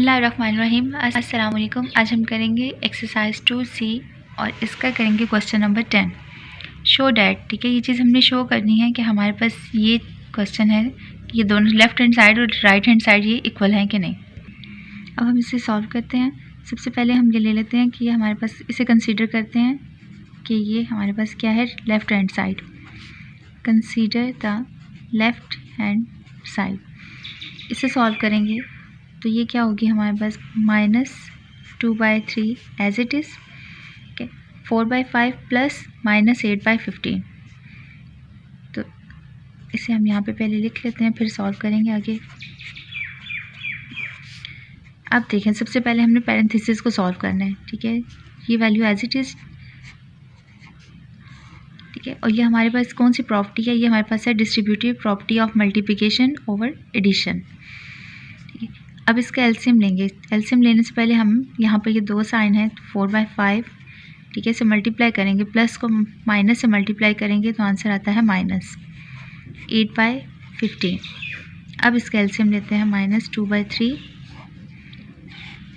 बिस्मिल्लाहिर्रहमानिर्रहीम। अस्सलाम वालेकुम। आज हम करेंगे एक्सरसाइज 2C और इसका करेंगे क्वेश्चन नंबर 10। शो डैट, ठीक है, ये चीज़ हमने शो करनी है कि हमारे पास ये क्वेश्चन है कि ये दोनों लेफ़्ट हैंड साइड और राइट हैंड साइड ये इक्वल हैं कि नहीं। अब हम इसे सॉल्व करते हैं। सबसे पहले हम ये ले लेते हैं कि ये हमारे पास, इसे कंसीडर करते हैं कि ये हमारे पास क्या है, left hand side. Consider the left hand side. इसे सॉल्व करेंगे तो ये क्या होगी हमारे पास, -2/3 as it is, okay, 4/5 plus -8/15। तो इसे हम यहाँ पे पहले लिख लेते हैं, फिर सॉल्व करेंगे आगे। अब देखें, सबसे पहले हमने पैरेंथेसिस को सॉल्व करना है, ठीक है, ये वैल्यू एज इट इज़, ठीक है। और ये हमारे पास कौन सी प्रॉपर्टी है, ये हमारे पास है distributive property of multiplication over addition, ठीक है। अब इसका एलसीएम लेंगे। एलसीएम लेने से पहले हम यहाँ पर ये दो साइन है 4/5, ठीक है, इसे मल्टीप्लाई करेंगे, प्लस को माइनस से मल्टीप्लाई करेंगे तो आंसर आता है -8/15। अब इसका एलसीएम लेते हैं, -2/3,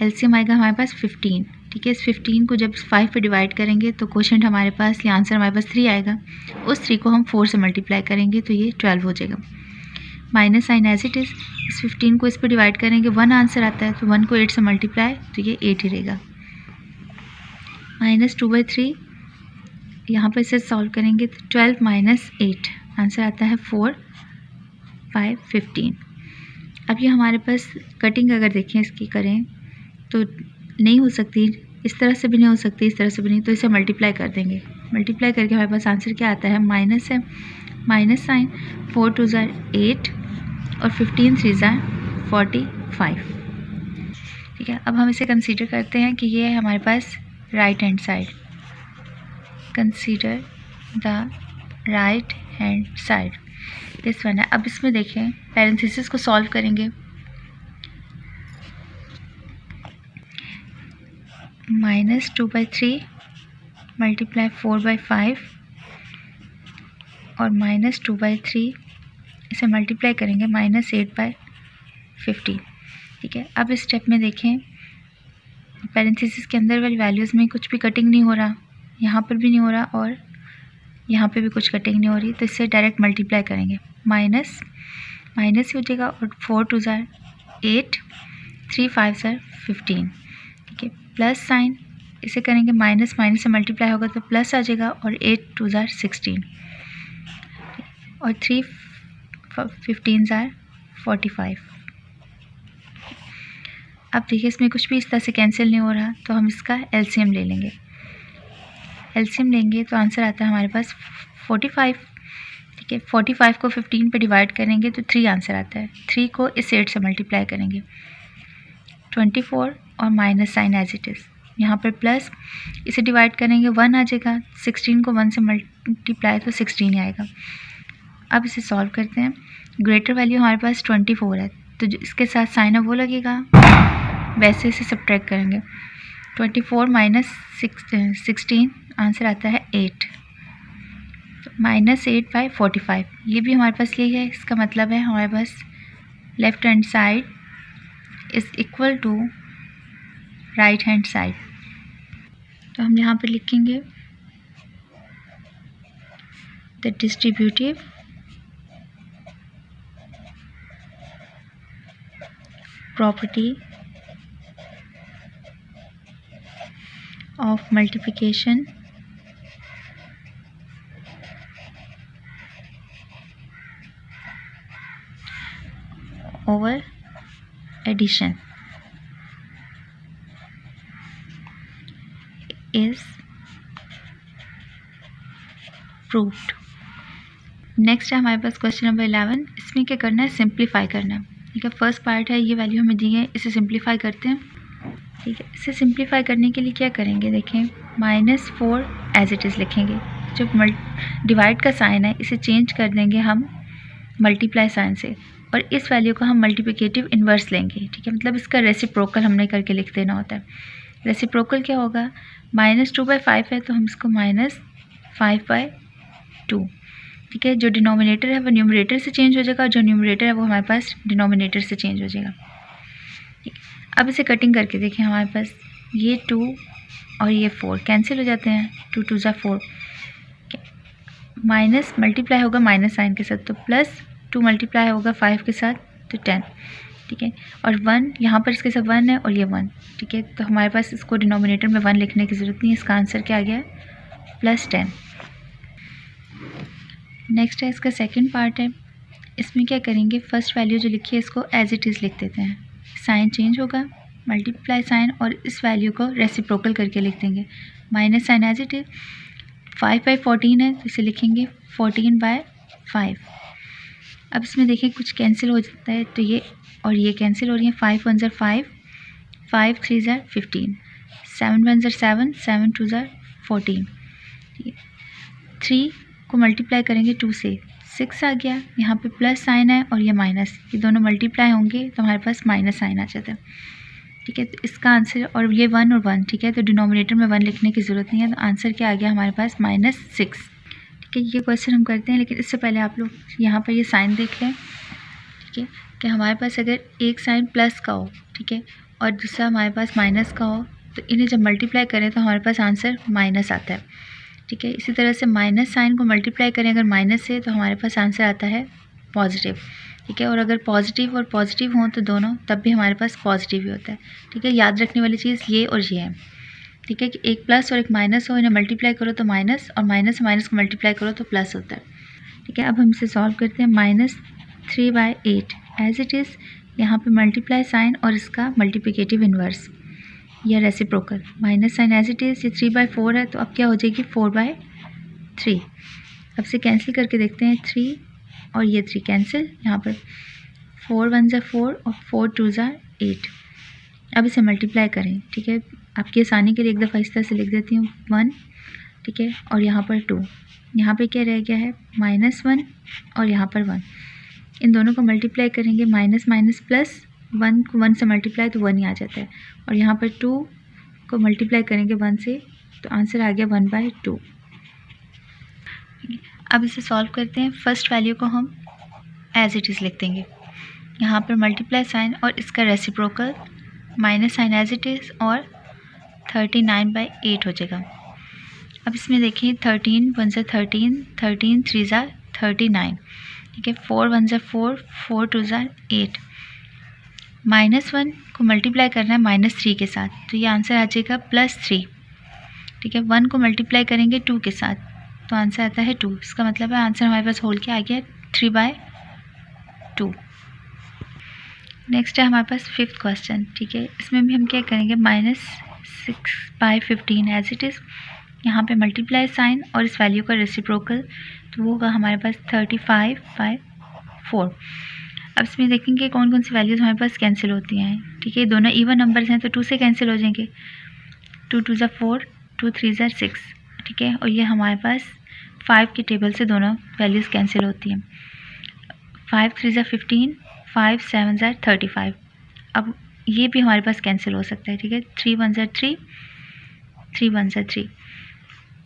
एलसीएम आएगा हमारे पास 15, ठीक है। इस 15 को जब 5 पे डिवाइड करेंगे तो क्वोशंट हमारे पास, ये आंसर हमारे पास 3 आएगा। उस 3 को हम 4 से मल्टीप्लाई करेंगे तो ये 12 हो जाएगा। Minus sign as it is, इस 15 को इस पर डिवाइड करेंगे, 1 आंसर आता है, तो 1 को 8 से मल्टीप्लाई तो ये 8 ही रहेगा। -2/3, यहाँ पर इसे सॉल्व करेंगे तो 12 - 8 आंसर आता है 4/15। अब ये हमारे पास कटिंग अगर देखें इसकी करें तो नहीं हो सकती, इस तरह से भी नहीं हो सकती, इस तरह से भी नहीं, तो इसे मल्टीप्लाई कर देंगे। मल्टीप्लाई करके हमारे पास आंसर क्या आता है, माइनस है, माइनस साइन, 4 2 8 और 15 3 45, ठीक है। अब हम इसे कंसीडर करते हैं कि ये है हमारे पास right hand side. Consider the right hand side, this one है। अब इसमें देखें, पैरेंथेसिस को सॉल्व करेंगे। -2/3 मल्टीप्लाई 4/5 और -2/3 इसे मल्टीप्लाई करेंगे -8/15, ठीक है। अब इस स्टेप में देखें, पैरेंथेसिस के अंदर वाली वैल्यूज़ में कुछ भी कटिंग नहीं हो रहा, यहाँ पर भी नहीं हो रहा और यहाँ पे भी कुछ कटिंग नहीं हो रही, तो इससे डायरेक्ट मल्टीप्लाई करेंगे, माइनस माइनस हो जाएगा और 4 2 8, 3 5 15, ठीक है। प्लस साइन, इसे करेंगे माइनस, माइनस से मल्टीप्लाई होगा तो प्लस आ जाएगा और 8 2 16 और 3 15 45। अब देखिए, इसमें कुछ भी इस तरह से कैंसिल नहीं हो रहा, तो हम इसका एलसीएम ले लेंगे। एलसीएम लेंगे तो आंसर आता है हमारे पास 45, ठीक है। 45 को 15 पे डिवाइड करेंगे तो 3 आंसर आता है, 3 को इस 8 से मल्टीप्लाई करेंगे 24 और minus sign as it is, यहाँ पर प्लस, इसे डिवाइड करेंगे 1 आ जाएगा, 16 को 1 से मल्टीप्लाई तो 16 ही आएगा। अब इसे सॉल्व करते हैं। ग्रेटर वैल्यू हमारे पास 24 है, तो जो इसके साथ साइन है वो लगेगा, वैसे इसे सब्ट्रैक्ट करेंगे। 24 - 16 आंसर आता है 8, -8/45, ये भी हमारे पास यही है। इसका मतलब है हमारे पास left hand side is equal to right hand side. तो हम यहाँ पे लिखेंगे the distributive property of multiplication over addition is proved। Next है हमारे पास क्वेश्चन नंबर 11। इसमें क्या करना है, सिंप्लीफाई करना है, ठीक है। फर्स्ट पार्ट है, ये वैल्यू हमें दी है, इसे सिंप्लीफाई करते हैं, ठीक है। इसे सिंप्लीफाई करने के लिए क्या करेंगे, देखें, -4 एज इट इज़ लिखेंगे। जब डिवाइड का साइन है, इसे चेंज कर देंगे हम मल्टीप्लाई साइन से, और इस वैल्यू को हम मल्टीप्लिकेटिव इन्वर्स लेंगे, ठीक है। मतलब इसका रेसिप्रोकल हमने करके लिख देना होता है। रेसिप्रोकल क्या होगा, -2/5 है तो हम इसको -5/2, ठीक है। जो डिनोमिनेटर है वो न्यूमरेटर से चेंज हो जाएगा, और जो न्यूमरेटर है वो हमारे पास डिनोमिनेटर से चेंज हो जाएगा, ठीक। अब इसे कटिंग करके देखें, हमारे पास ये 2 और ये 4 कैंसिल हो जाते हैं, 2 2 ज़ा 4, माइनस मल्टीप्लाई होगा माइनस साइन के साथ तो प्लस, 2 मल्टीप्लाई होगा 5 के साथ तो 10, ठीक है, और 1 यहाँ पर इसके साथ 1 है और ये 1, ठीक है, तो हमारे पास इसको डिनोमिनेटर में 1 लिखने की ज़रूरत नहीं है, इसका आंसर क्या आ गया +10। नेक्स्ट है इसका सेकंड पार्ट है, इसमें क्या करेंगे, फर्स्ट वैल्यू जो लिखी है इसको एज इट इज़ लिख देते हैं, साइन चेंज होगा मल्टीप्लाई साइन और इस वैल्यू को रेसिप्रोकल करके लिख देंगे, minus sign as it is, 5/14 है तो इसे लिखेंगे 14/5। अब इसमें देखिए कुछ कैंसिल हो जाता है तो ये और ये कैंसिल हो रही है, 5 1 ज़ा 5, 5 3 ज़ा 15, 7 1 ज़ा 7, 7 2 ज़ा 14, 3 को मल्टीप्लाई करेंगे 2 से 6 आ गया, यहाँ पे प्लस साइन है और ये माइनस, ये दोनों मल्टीप्लाई होंगे तो हमारे पास माइनस साइन आ जाता है, ठीक है, तो इसका आंसर, और ये 1 और 1, ठीक है, तो डिनोमिनेटर में 1 लिखने की ज़रूरत नहीं है, तो आंसर क्या आ गया हमारे पास -6, ठीक है। ये क्वेश्चन हम करते हैं, लेकिन इससे पहले आप लोग यहाँ पर ये साइन देख लें, ठीक है, कि हमारे पास अगर एक साइन प्लस का हो, ठीक है, और दूसरा हमारे पास माइनस का हो, तो इन्हें जब मल्टीप्लाई करें तो हमारे पास आंसर माइनस आता है, ठीक है। इसी तरह से माइनस साइन को मल्टीप्लाई करें अगर माइनस से तो हमारे पास आंसर आता है पॉजिटिव, ठीक है, और अगर पॉजिटिव और पॉजिटिव हों तो दोनों तब भी हमारे पास पॉजिटिव ही होता है, ठीक है। याद रखने वाली चीज़ ये और ये है, ठीक है, कि एक प्लस और एक माइनस हो, इन्हें मल्टीप्लाई करो तो माइनस, और माइनस से माइनस को मल्टीप्लाई करो तो प्लस होता है, ठीक है। अब हम इसे सॉल्व करते हैं, -3/8 एज इट इज़, यहाँ पे मल्टीप्लाई साइन और इसका मल्टीप्लिकेटिव इन्वर्स या reciprocal, minus sign as it is, ये 3/4 है तो अब क्या हो जाएगी 4/3। अब से कैंसिल करके देखते हैं, 3 और ये 3 कैंसिल, यहाँ पर 4 1 ज़ा 4 और 4 2 ज़ा 8। अब इसे मल्टीप्लाई करें, ठीक है, आपकी आसानी के लिए एक दफ़ा इस तरह से लिख देती हूँ 1, ठीक है, और यहाँ पर 2, यहाँ पे क्या रह गया है -1 और यहाँ पर 1, इन दोनों को मल्टीप्लाई करेंगे, माइनस माइनस प्लस, 1 को 1 से मल्टीप्लाई तो 1 ही आ जाता है, और यहाँ पर 2 को मल्टीप्लाई करेंगे 1 से तो आंसर आ गया 1/2। अब इसे सॉल्व करते हैं, फर्स्ट वैल्यू को हम एज इट इज़ लिख देंगे, यहाँ पर मल्टीप्लाई साइन और इसका reciprocal minus sign as it is और 39/8 हो जाएगा। अब इसमें देखिए 13 1 ज़ा 13, 13 3 ज़ा 39, ठीक है, 4 1 ज़ा 4, 4 2 ज़ा 8, -1 को मल्टीप्लाई करना है -3 के साथ तो ये आंसर आ जाएगा +3, ठीक है। 1 को मल्टीप्लाई करेंगे 2 के साथ तो आंसर आता है 2, इसका मतलब है आंसर हमारे पास होल क्या आ गया 3/2। नेक्स्ट है हमारे पास फिफ्थ क्वेश्चन, ठीक है, इसमें भी हम क्या करेंगे, -6/15 एज इट इज़, यहाँ पे मल्टीप्लाई साइन और इस वैल्यू का रेसिप्रोकल तो वो होगा हमारे पास 35/4। अब इसमें देखेंगे कौन कौन सी वैल्यूज़ हमारे पास कैंसिल होती हैं, ठीक है, दोनों इवन नंबर्स हैं तो 2 से कैंसिल हो जाएंगे, 2 2 ज़ा 4, 2 3 ज़ा 6, ठीक है, और ये हमारे पास 5 की टेबल से दोनों वैल्यूज़ कैंसिल होती हैं, 5 3 ज़ा 15, 5 7 ज़ा 35। अब ये भी हमारे पास कैंसिल हो सकता है, ठीक है, 3 1 ज़ा 3, 3 1 ज़ा 3।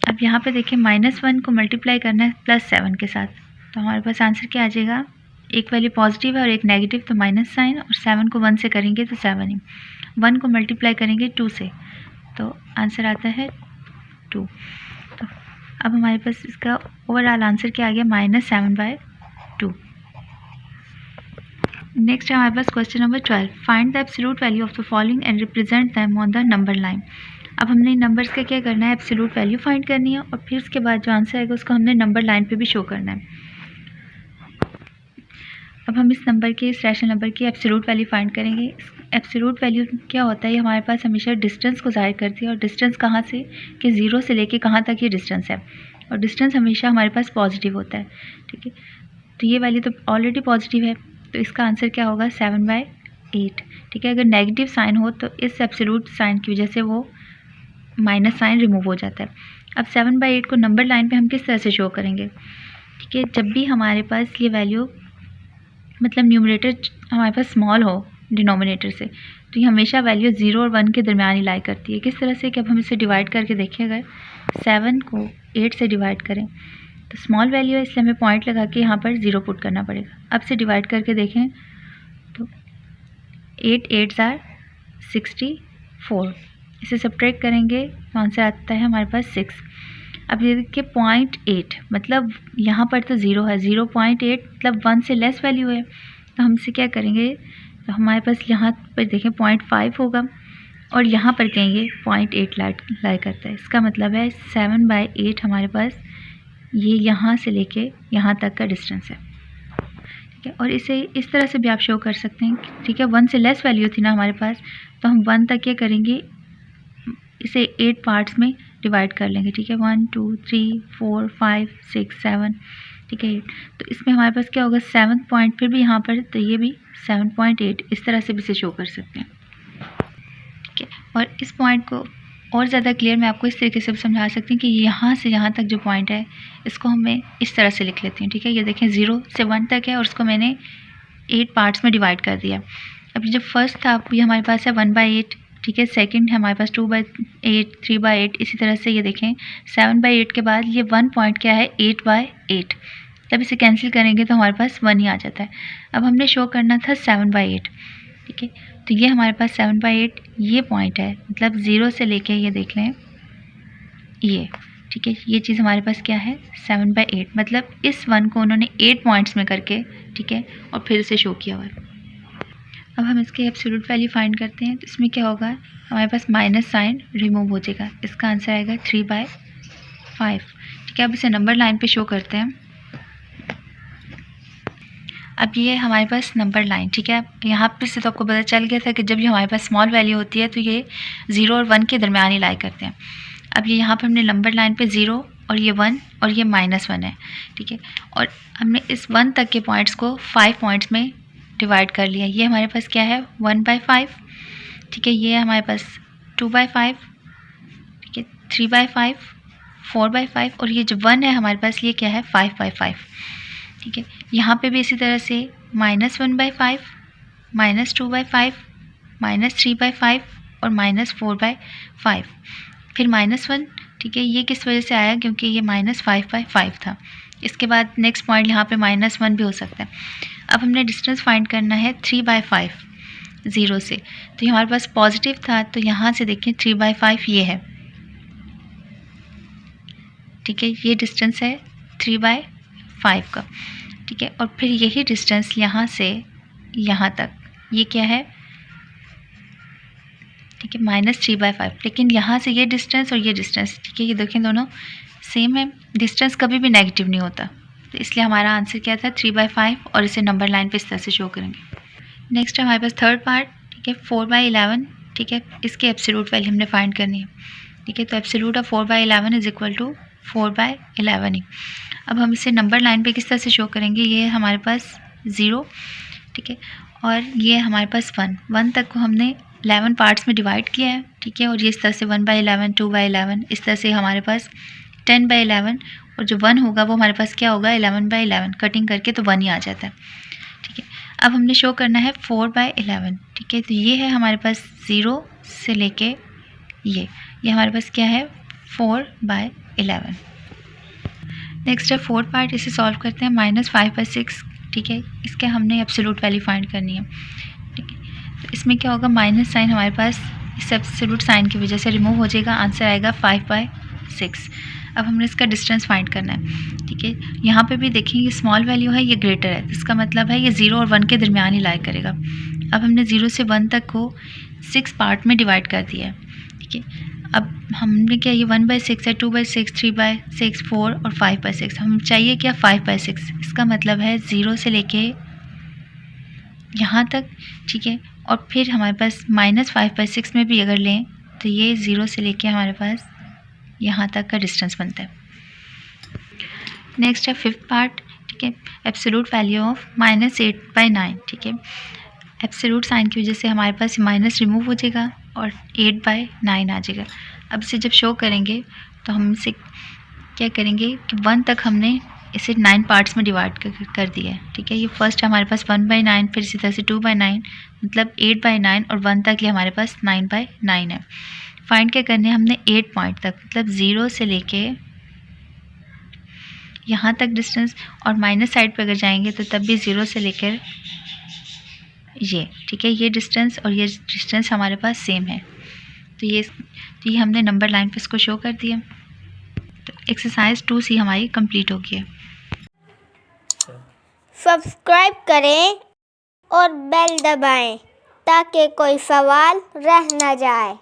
अब यहाँ पे देखिए -1 को मल्टीप्लाई करना है +7 के साथ तो हमारे पास आंसर क्या आ जाएगा, एक वैल्यू पॉजिटिव है और एक नेगेटिव तो माइनस साइन, और 7 को 1 से करेंगे तो 7 ही, 1 को मल्टीप्लाई करेंगे 2 से तो आंसर आता है 2। तो अब हमारे पास इसका ओवरऑल आंसर क्या आ गया -7/2। नेक्स्ट है हमारे पास question number 12, find the absolute value of the following and represent them on the number line. अब हमने नंबर्स का क्या करना है, एब्सोल्यूट वैल्यू फाइंड करनी है और फिर उसके बाद जो आंसर आएगा उसको हमने नंबर लाइन पे भी शो करना है। अब हम इस नंबर के, इस रैशनल नंबर की एब्सोल्यूट वैल्यू फाइंड करेंगे। एब्सोल्यूट वैल्यू क्या होता है, हमारे पास हमेशा डिस्टेंस को ज़ाहिर करती है, और डिस्टेंस कहाँ से कि 0 से लेके कहाँ तक ये डिस्टेंस है, और डिस्टेंस हमेशा हमारे पास पॉजिटिव होता है, ठीक है। तो ये वैल्यू तो ऑलरेडी पॉजिटिव है तो इसका आंसर क्या होगा 7/8, ठीक है। अगर नेगेटिव साइन हो तो इस एब्सोल्यूट साइन की वजह से वो माइनस साइन रिमूव हो जाता है। अब 7/8 को नंबर लाइन पे हम किस तरह से शो करेंगे, ठीक है, जब भी हमारे पास ये वैल्यू मतलब न्यूमरेटर हमारे पास स्मॉल हो डिनोमिनेटर से तो ये हमेशा वैल्यू 0 और 1 के दरमियान ही लाई करती है। किस तरह से कि अब हम इसे डिवाइड करके देखें, अगर 7 को 8 से डिवाइड करें तो स्मॉल वैल्यू है इसलिए हमें पॉइंट लगा के यहाँ पर 0 पुट करना पड़ेगा। अब से डिवाइड करके देखें तो 8 8 ज़ार 64। इसे सब्ट्रैक्ट करेंगे तो आंसर आता है हमारे पास 6। अब ये देखिए 0.8 मतलब यहाँ पर तो 0 है, 0.8 मतलब 1 से लेस वैल्यू है। तो हम इसे क्या करेंगे, तो हमारे पास यहाँ पर देखें 0.5 होगा और यहाँ पर कहेंगे 0.8 लाई करता है। इसका मतलब है 7/8 हमारे पास ये यहाँ से लेके यहाँ तक का डिस्टेंस है। ठीक है, और इसे इस तरह से भी आप शो कर सकते हैं। ठीक है, 1 से लेस वैल्यू थी ना हमारे पास, तो हम 1 तक क्या करेंगे, इसे 8 पार्ट्स में डिवाइड कर लेंगे। ठीक है, 1 2 3 4 5 6 7, ठीक है 8। तो इसमें हमारे पास क्या होगा 7 पॉइंट, फिर भी यहाँ पर तो ये भी 7.8, इस तरह से भी इसे शो कर सकते हैं। ठीक है, और इस पॉइंट को और ज़्यादा क्लियर मैं आपको इस तरीके से समझा सकती हूँ कि यहाँ से यहाँ तक जो पॉइंट है इसको हमें इस तरह से लिख लेती हूँ। ठीक है, ये देखें 0 से 1 तक है और उसको मैंने 8 पार्ट्स में डिवाइड कर दिया। अब जो फर्स्ट था ये हमारे पास है 1/8। ठीक है, सेकंड है हमारे पास 2/8, 3/8, इसी तरह से ये देखें 7/8 के बाद ये 1 पॉइंट क्या है 8/8। जब इसे कैंसिल करेंगे तो हमारे पास 1 ही आ जाता है। अब हमने शो करना था 7/8। ठीक है, तो ये हमारे पास 7/8 ये पॉइंट है, मतलब 0 से लेके ये देख लें ये। ठीक है, ये चीज़ हमारे पास क्या है 7/8, मतलब इस 1 को उन्होंने 8 पॉइंट्स में करके, ठीक है, और फिर इसे शो किया हुआ है। अब हम इसके एब्सोल्यूट वैल्यू फाइंड करते हैं, तो इसमें क्या होगा हमारे पास माइनस साइन रिमूव हो जाएगा। इसका आंसर आएगा 3/5। ठीक है, अब इसे नंबर लाइन पे शो करते हैं। अब ये हमारे पास नंबर लाइन, ठीक है, यहाँ पे से तो आपको पता चल गया था कि जब ये हमारे पास स्मॉल वैल्यू होती है तो ये 0 और 1 के दरमियान ही लाई करते हैं। अब ये यहाँ पर हमने नंबर लाइन पे 0 और ये 1 और ये -1 है। ठीक है, और हमने इस 1 तक के पॉइंट्स को 5 पॉइंट्स में डिवाइड कर लिया। ये हमारे पास क्या है 1/5। ठीक है, ये हमारे पास 2/5, ठीक है 3/5, 4/5 और ये जो 1 है हमारे पास ये क्या है 5/5। ठीक है, यहाँ पे भी इसी तरह से -1/5, -2/5, -3/5 और -4/5, फिर -1। ठीक है, ये किस वजह से आया, क्योंकि ये -5/5 था। इसके बाद नेक्स्ट पॉइंट यहाँ पे -1 भी हो सकता है। अब हमने डिस्टेंस फाइंड करना है 3/5 0 से, तो हमारे पास पॉजिटिव था, तो यहाँ से देखें 3/5 ये है। ठीक है, ये डिस्टेंस है 3/5 का। ठीक है, और फिर यही डिस्टेंस यहाँ से यहाँ तक ये क्या है, ठीक है -3/5। लेकिन यहाँ से ये डिस्टेंस और ये डिस्टेंस, ठीक है, ये देखें दोनों सेम है, डिस्टेंस कभी भी नेगेटिव नहीं होता, तो इसलिए हमारा आंसर क्या था 3/5, और इसे नंबर लाइन पे इस तरह से शो करेंगे। नेक्स्ट है हमारे पास थर्ड पार्ट, ठीक है 4/11। ठीक है, इसके एब्सोल्यूट वैल्यू हमने फाइंड करनी है। ठीक है, तो absolute of 4/11 is equal to 4/11 ही। अब हम इसे नंबर लाइन पे किस तरह से शो करेंगे, ये हमारे पास 0, ठीक है, और ये हमारे पास 1 तक को हमने 11 पार्ट्स में डिवाइड किया है। ठीक है, और ये इस तरह से 1/11, 2/11, इस तरह से हमारे पास 10/11, और जो 1 होगा वो हमारे पास क्या होगा 11/11, कटिंग करके तो 1 ही आ जाता है। ठीक है, अब हमने शो करना है 4/11। ठीक है, तो ये है हमारे पास 0 से लेके ये हमारे पास क्या है 4/11। नेक्स्ट है फोर्थ पार्ट, इसे सॉल्व करते हैं -5/6। ठीक है, इसके हमने एब्सोल्यूट वैल्यू फाइंड करनी है। ठीक है, तो इसमें क्या होगा माइनस साइन हमारे पास इस एब्सोल्यूट साइन की वजह से रिमूव हो जाएगा, आंसर आएगा 5/6। अब हमने इसका डिस्टेंस फाइंड करना है। ठीक है, यहाँ पे भी देखिए ये स्मॉल वैल्यू है, ये ग्रेटर है, इसका मतलब है ये 0 और 1 के दरमियान ही लाई करेगा। अब हमने 0 से 1 तक को 6 पार्ट में डिवाइड कर दिया है। ठीक है, अब हमने क्या ये 1/6 है, 2/6, 3/6, 4 और 5/6, हम चाहिए क्या 5/6। इसका मतलब है 0 से लेके यहाँ तक। ठीक है, और फिर हमारे पास -5/6 में भी अगर लें तो ये 0 से लेके हमारे पास यहाँ तक का डिस्टेंस बनता है। नेक्स्ट है फिफ्थ पार्ट। ठीक है, एब्सोल्यूट वैल्यू ऑफ -8/9। ठीक है, एब्सोल्यूट साइन की वजह से हमारे पास माइनस रिमूव हो जाएगा और 8/9 आ जाएगा। अब इसे जब शो करेंगे तो हम इसे क्या करेंगे कि 1 तक हमने इसे 9 पार्ट्स में डिवाइड कर दिया है। ठीक है, ये फर्स्ट है हमारे पास 1/9, फिर इसी तरह से 2/9, मतलब 8/9, और 1 तक ये हमारे पास 9/9 है। फाइंड क्या करने हैं हमने 8 पॉइंट तक, मतलब 0 से लेके यहाँ तक डिस्टेंस, और माइनस साइड पे अगर जाएंगे तो तब भी 0 से लेकर ये, ठीक है, ये डिस्टेंस और ये डिस्टेंस हमारे पास सेम है। तो ये हमने नंबर लाइन पे इसको शो कर दिया। तो एक्सरसाइज 2C हमारी कंप्लीट हो गई है। सब्सक्राइब करें और बेल दबाएं ताकि कोई सवाल रह न जाए।